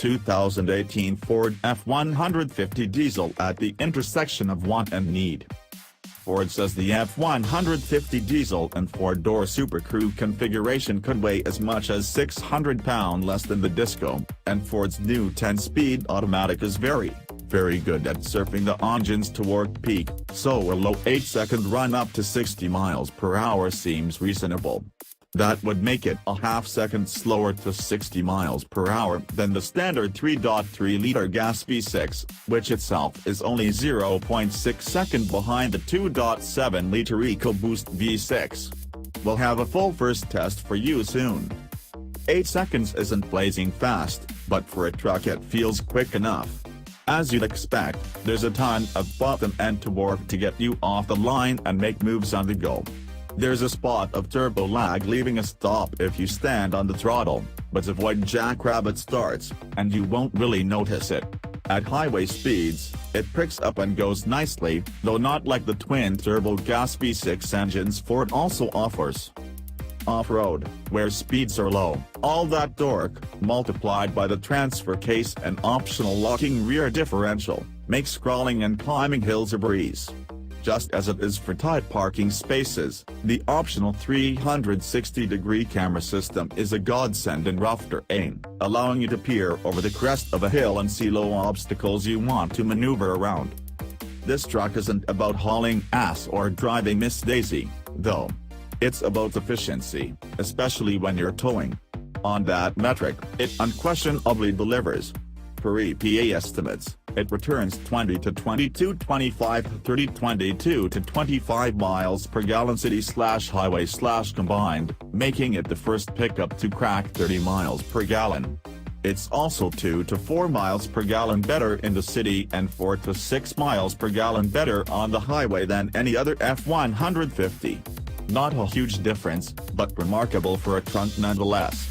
2018 Ford F-150 diesel at the intersection of want and need. Ford says the F-150 diesel and four-door supercrew configuration could weigh as much as 600 pounds less than the Disco, and Ford's new 10-speed automatic is very good at surfing the engines toward peak, so a low 8-second run up to 60 miles per hour seems reasonable. That would make it a half-second slower to 60 miles per hour than the standard 3.3-liter gas V6, which itself is only 0.6 seconds behind the 2.7-liter EcoBoost V6. We'll have a full first test for you soon. 8 seconds isn't blazing fast, but for a truck it feels quick enough. As you'd expect, there's a ton of bottom end to work to get you off the line and make moves on the go. There's a spot of turbo lag leaving a stop if you stand on the throttle, but avoid jackrabbit starts, and you won't really notice it. At highway speeds, it picks up and goes nicely, though not like the twin-turbo gas V6 engines Ford also offers. Off-road, where speeds are low, all that torque, multiplied by the transfer case and optional locking rear differential, makes crawling and climbing hills a breeze. Just as it is for tight parking spaces, the optional 360-degree camera system is a godsend in rough terrain, allowing you to peer over the crest of a hill and see low obstacles you want to maneuver around. This truck isn't about hauling ass or driving Miss Daisy, though. It's about efficiency, especially when you're towing. On that metric, it unquestionably delivers. Per EPA estimates, it returns 20 to 22, 25, 30, 22 to 25 miles per gallon city/highway/combined, making it the first pickup to crack 30 miles per gallon. It's also 2 to 4 miles per gallon better in the city and 4 to 6 miles per gallon better on the highway than any other F-150. Not a huge difference, but remarkable for a trunk nonetheless.